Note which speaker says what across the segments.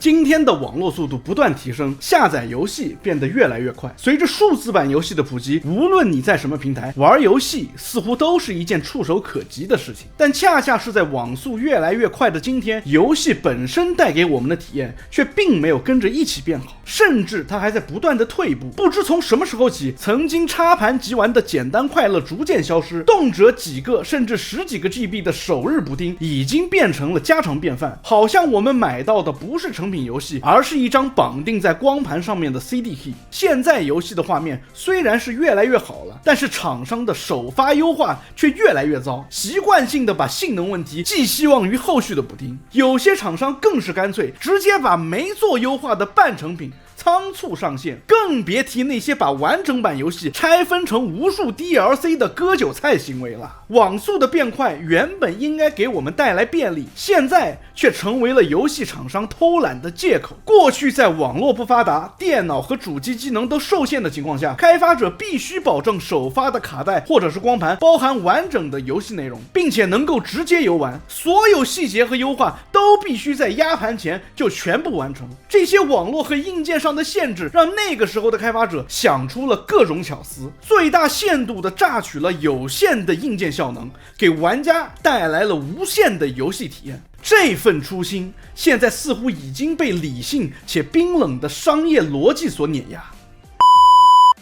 Speaker 1: 今天的网络速度不断提升，下载游戏变得越来越快。随着数字版游戏的普及，无论你在什么平台玩游戏，似乎都是一件触手可及的事情。但恰恰是在网速越来越快的今天，游戏本身带给我们的体验却并没有跟着一起变好，甚至它还在不断的退步。不知从什么时候起，曾经插盘即玩的简单快乐逐渐消失，动辄几个甚至10几个 GB 的首日补丁已经变成了家常便饭，好像我们买到的不是成品游戏，而是一张绑定在光盘上面的 CD key。 现在游戏的画面虽然是越来越好了，但是厂商的首发优化却越来越糟，习惯性的把性能问题寄希望于后续的补丁，有些厂商更是干脆直接把没做优化的半成品仓促上线，更别提那些把完整版游戏拆分成无数 DLC 的割韭菜行为了。网速的变快原本应该给我们带来便利，现在却成为了游戏厂商偷懒的借口。过去在网络不发达、电脑和主机机能都受限的情况下，开发者必须保证首发的卡带或者是光盘包含完整的游戏内容，并且能够直接游玩，所有细节和优化都必须在压盘前就全部完成。这些网络和硬件上的限制让那个时候的开发者想出了各种巧思，最大限度地榨取了有限的硬件效能，给玩家带来了无限的游戏体验。这份初心现在似乎已经被理性且冰冷的商业逻辑所碾压。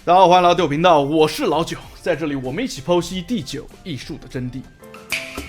Speaker 1: 大家好，欢迎来到9频道，我是老9，在这里我们一起剖析第9艺术的真谛。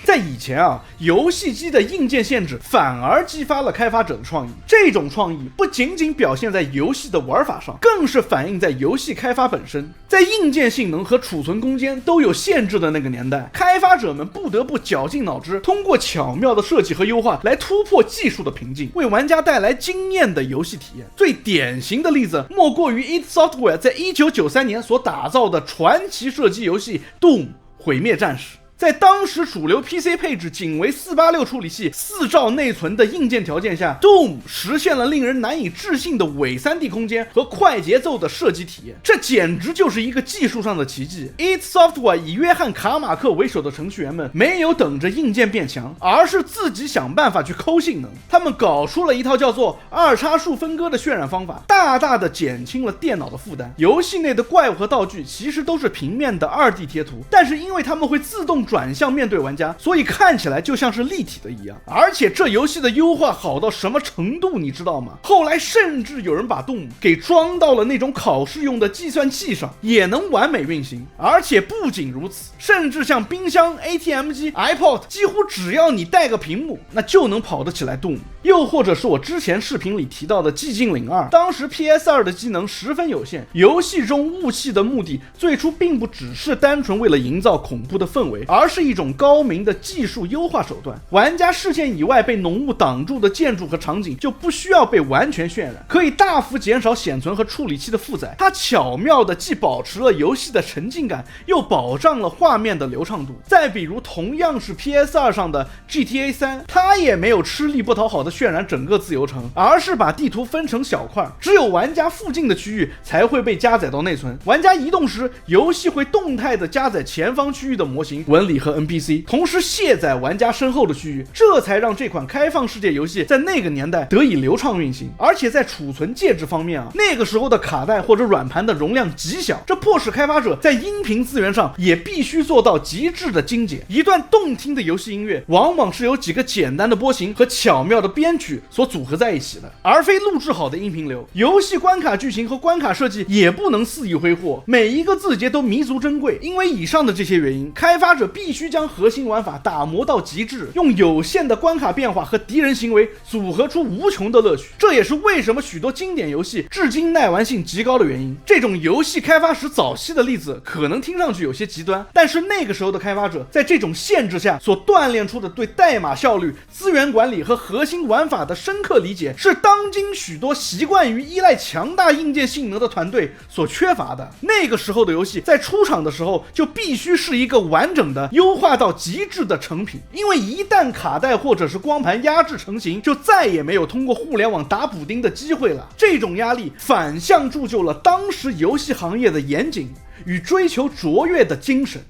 Speaker 1: 在以前游戏机的硬件限制反而激发了开发者的创意，这种创意不仅仅表现在游戏的玩法上，更是反映在游戏开发本身。在硬件性能和储存空间都有限制的那个年代，开发者们不得不绞尽脑汁，通过巧妙的设计和优化来突破技术的瓶颈，为玩家带来惊艳的游戏体验。最典型的例子莫过于 id Software 在1993年所打造的传奇射击游戏 Doom 毁灭战士。在当时主流 PC 配置仅为486处理器、4兆内存的硬件条件下， Doom 实现了令人难以置信的伪 3D 空间和快节奏的射击体验，这简直就是一个技术上的奇迹。id Software 以约翰·卡马克为首的程序员们没有等着硬件变强，而是自己想办法去抠性能。他们搞出了一套叫做2叉树分割的渲染方法，大大的减轻了电脑的负担。游戏内的怪物和道具其实都是平面的2D 贴图，但是因为他们会自动转向面对玩家，所以看起来就像是立体的一样。而且这游戏的优化好到什么程度你知道吗？后来甚至有人把 Doom 给装到了那种考试用的计算器上，也能完美运行。而且不仅如此，甚至像冰箱、ATM 机、iPod， 几乎只要你带个屏幕，那就能跑得起来 Doom。又或者是我之前视频里提到的寂静岭2，当时 PS2 的机能十分有限，游戏中雾气的目的最初并不只是单纯为了营造恐怖的氛围，而是一种高明的技术优化手段。玩家视线以外被浓雾挡住的建筑和场景就不需要被完全渲染，可以大幅减少显存和处理器的负载。它巧妙的既保持了游戏的沉浸感，又保障了画面的流畅度。再比如同样是 PS2 上的 GTA 3，它也没有吃力不讨好的渲染整个自由城，而是把地图分成小块，只有玩家附近的区域才会被加载到内存。玩家移动时，游戏会动态的加载前方区域的模型、纹理和 NPC， 同时卸载玩家身后的区域，这才让这款开放世界游戏在那个年代得以流畅运行。而且在储存介质方面那个时候的卡带或者软盘的容量极小，这迫使开发者在音频资源上也必须做到极致的精简。一段动听的游戏音乐往往是由几个简单的波形和巧妙的编曲所组合在一起的，而非录制好的音频流。游戏关卡剧情和关卡设计也不能肆意挥霍，每一个字节都弥足珍贵。因为以上的这些原因，开发者必须将核心玩法打磨到极致，用有限的关卡变化和敌人行为组合出无穷的乐趣。这也是为什么许多经典游戏至今耐玩性极高的原因。这种游戏开发史早期的例子可能听上去有些极端，但是那个时候的开发者在这种限制下所锻炼出的对代码效率、资源管理和核心玩法的深刻理解，是当今许多习惯于依赖强大硬件性能的团队所缺乏的。那个时候的游戏在出厂的时候就必须是一个完整的优化到极致的成品，因为一旦卡带或者是光盘压制成型，就再也没有通过互联网打补丁的机会了。这种压力反向铸就了当时游戏行业的严谨与追求卓越的精神。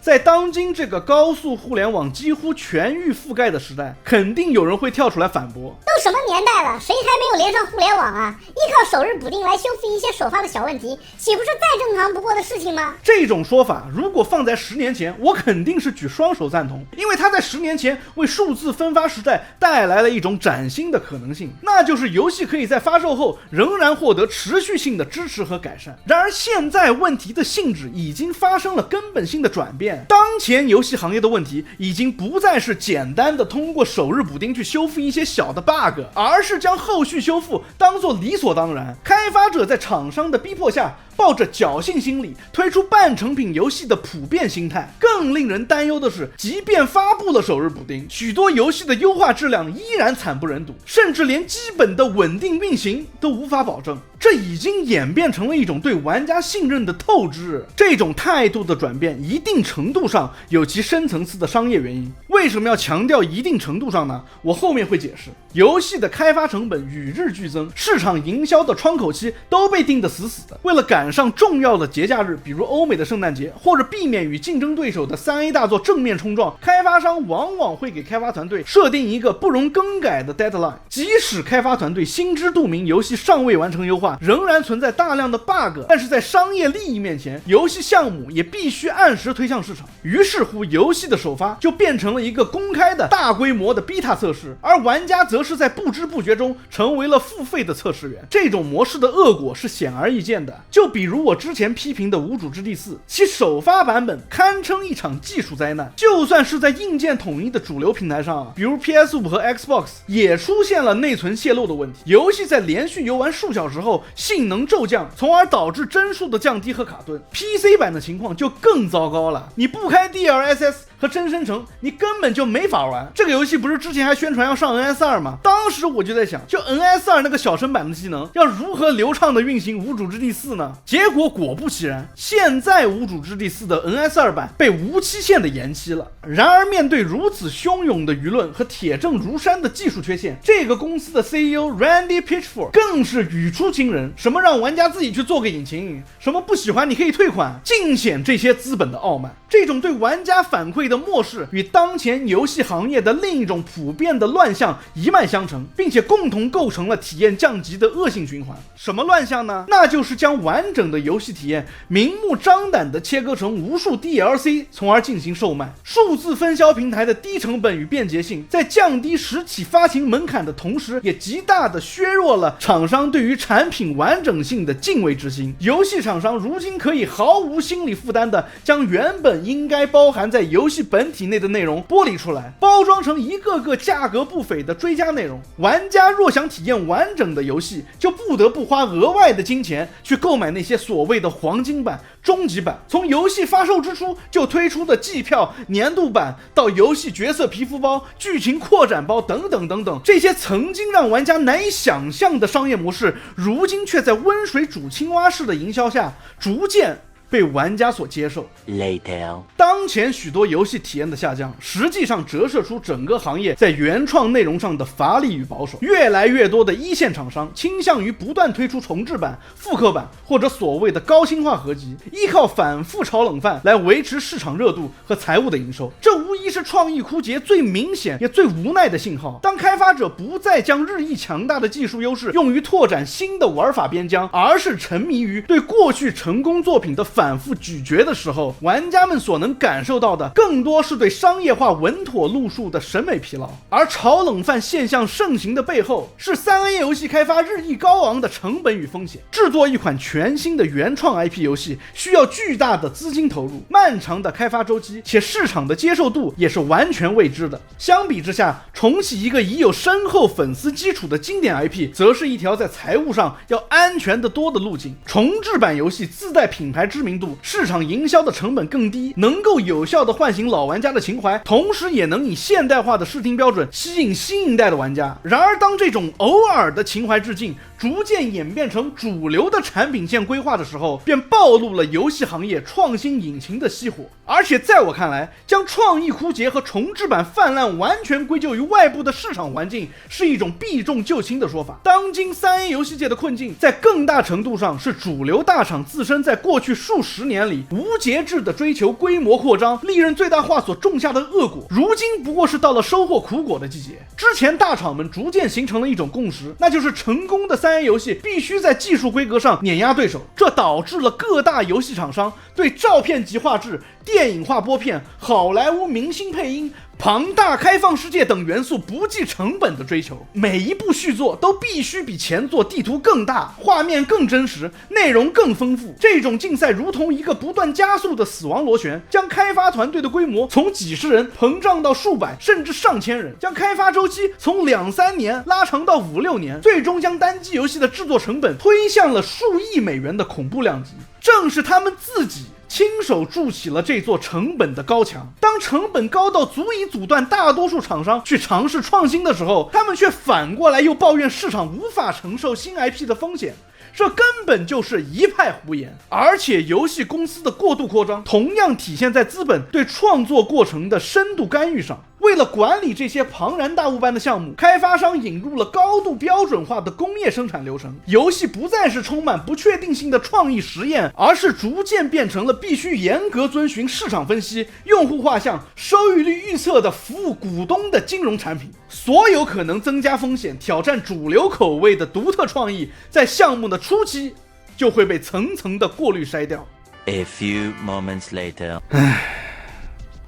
Speaker 1: 在当今这个高速互联网几乎全域覆盖的时代，肯定有人会跳出来反驳，
Speaker 2: 都什么年代了，谁还没有连上互联网啊？依靠首日补丁来修复一些首发的小问题，岂不是再正常不过的事情吗？
Speaker 1: 这种说法如果放在10年前，我肯定是举双手赞同，因为它在10年前为数字分发时代带来了一种崭新的可能性，那就是游戏可以在发售后仍然获得持续性的支持和改善。然而现在问题的性质已经发生了根本性的转变，当前游戏行业的问题已经不再是简单的通过首日补丁去修复一些小的 bug， 而是将后续修复当作理所当然。开发者在厂商的逼迫下，抱着侥幸心理推出半成品游戏的普遍心态。更令人担忧的是，即便发布了首日补丁，许多游戏的优化质量依然惨不忍睹，甚至连基本的稳定运行都无法保证。这已经演变成了一种对玩家信任的透支。这种态度的转变一定程度上有其深层次的商业原因。为什么要强调一定程度上呢？我后面会解释。游戏的开发成本与日俱增，市场营销的窗口期都被定得死死的。为了赶上重要的节假日，比如欧美的圣诞节，或者避免与竞争对手的3A 大作正面冲撞，开发商往往会给开发团队设定一个不容更改的 deadline。即使开发团队心知肚明游戏尚未完成优化，仍然存在大量的 bug， 但是在商业利益面前，游戏项目也必须按时推向市场。于是乎，游戏的首发就变成了一个公开的大规模的 beta 测试，而玩家则是在不知不觉中成为了付费的测试员。这种模式的恶果是显而易见的，就比如我之前批评的《无主之地4》，其首发版本堪称一场技术灾难。就算是在硬件统一的主流平台上，比如 PS5 和 Xbox， 也出现了内存泄露的问题。游戏在连续游玩数小时后，性能骤降，从而导致帧数的降低和卡顿。 PC 版的情况就更糟糕了，你不开 DLSS 和真生成，你根本就没法玩。这个游戏不是之前还宣传要上 NS2 吗？当时我就在想，就 NS2 那个小成版的机能，要如何流畅的运行无主之地4呢？结果果不其然，现在无主之地4的 NS2 版被无期限的延期了。然而面对如此汹涌的舆论和铁证如山的技术缺陷，这个公司的 CEO Randy Pitchford 更是语出惊人，什么让玩家自己去做个引擎，什么不喜欢你可以退款，尽显这些资本的傲慢。这种对玩家反馈的漠视与当前游戏行业的另一种普遍的乱象一脉相承，并且共同构成了体验降级的恶性循环。什么乱象呢？那就是将完整的游戏体验明目张胆地切割成无数 DLC， 从而进行售卖。数字分销平台的低成本与便捷性，在降低实体发行门槛的同时，也极大地削弱了厂商对于产品完整性的敬畏之心。游戏厂商如今可以毫无心理负担地将原本应该包含在游戏本体内的内容剥离出来，包装成一个个价格不菲的追加内容。玩家若想体验完整的游戏，就不得不花额外的金钱去购买那些所谓的黄金版、终极版。从游戏发售之初就推出的季票、年度版，到游戏角色皮肤包、剧情扩展包等等等等，这些曾经让玩家难以想象的商业模式，如今却在温水煮青蛙式的营销下逐渐被玩家所接受。
Speaker 3: Later，
Speaker 1: 当前许多游戏体验的下降，实际上折射出整个行业在原创内容上的乏力与保守。越来越多的一线厂商倾向于不断推出重制版、复刻版或者所谓的高清化合集，依靠反复炒冷饭来维持市场热度和财务的营收。这无疑是创意枯竭最明显也最无奈的信号。当开发者不再将日益强大的技术优势用于拓展新的玩法边疆，而是沉迷于对过去成功作品的反复咀嚼的时候，玩家们所能感受到的更多是对商业化稳妥路数的审美疲劳。而炒冷饭现象盛行的背后，是 3A 游戏开发日益高昂的成本与风险。制作一款全新的原创 IP 游戏需要巨大的资金投入、漫长的开发周期，且市场的接受度也是完全未知的。相比之下，重启一个已有深厚粉丝基础的经典 IP， 则是一条在财务上要安全得多的路径。重制版游戏自带品牌知名度，市场营销的成本更低，能够有效地唤醒老玩家的情怀，同时也能以现代化的视听标准吸引新一代的玩家。然而当这种偶尔的情怀致敬逐渐演变成主流的产品线规划的时候，便暴露了游戏行业创新引擎的熄火。而且在我看来，将创意枯竭和重制版泛滥完全归咎于外部的市场环境，是一种避重就轻的说法。当今 3A 游戏界的困境，在更大程度上是主流大厂自身在过去数数十年里无节制的追求规模扩张、利润最大化所种下的恶果，如今不过是到了收获苦果的季节。之前大厂们逐渐形成了一种共识，那就是成功的3A 游戏必须在技术规格上碾压对手，这导致了各大游戏厂商对照片级画质、电影化播片、好莱坞明星配音、庞大开放世界等元素不计成本的追求。每一部续作都必须比前作地图更大，画面更真实，内容更丰富。这种竞赛如同一个不断加速的死亡螺旋，将开发团队的规模从几十人膨胀到数百甚至上千人，将开发周期从2-3年拉长到5-6年，最终将单机游戏的制作成本推向了数亿美元的恐怖量级。正是他们自己亲手筑起了这座成本的高墙。当成本高到足以阻断大多数厂商去尝试创新的时候，他们却反过来又抱怨市场无法承受新 IP 的风险。这根本就是一派胡言。而且游戏公司的过度扩张同样体现在资本对创作过程的深度干预上。为了管理这些庞然大物般的项目，开发商引入了高度标准化的工业生产流程，游戏不再是充满不确定性的创意实验，而是逐渐变成了必须严格遵循市场分析、用户画像、收益率预测的服务股东的金融产品。所有可能增加风险、挑战主流口味的独特创意，在项目的初期就会被层层的过滤筛掉。
Speaker 3: A few moments later，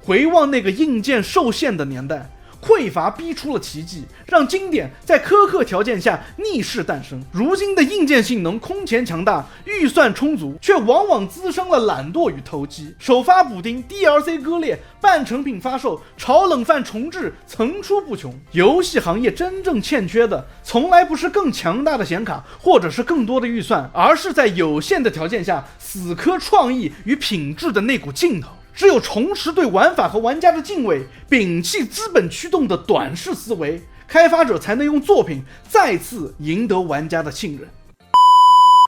Speaker 1: 回望那个硬件受限的年代，匮乏逼出了奇迹，让经典在苛刻条件下逆势诞生。如今的硬件性能空前强大，预算充足，却往往滋生了懒惰与投机。首发补丁、DLC 割裂、半成品发售、炒冷饭重置层出不穷。游戏行业真正欠缺的，从来不是更强大的显卡，或者是更多的预算，而是在有限的条件下死磕创意与品质的那股劲头。只有重拾对玩法和玩家的敬畏，摒弃资本驱动的短视思维，开发者才能用作品再次赢得玩家的信任。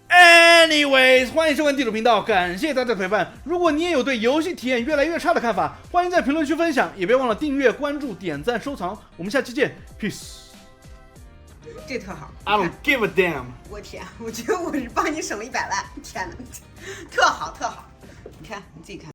Speaker 1: Anyways， 欢迎收看地主频道，感谢大家的陪伴。如果你也有对游戏体验越来越差的看法，欢迎在评论区分享，也别忘了订阅、关注、点赞、收藏。我们下期见 ，Peace。
Speaker 4: 这特好
Speaker 1: I don't give a damn。
Speaker 4: 我天，我觉得我是帮你省了100万，天哪，特好特好，你看你自己看。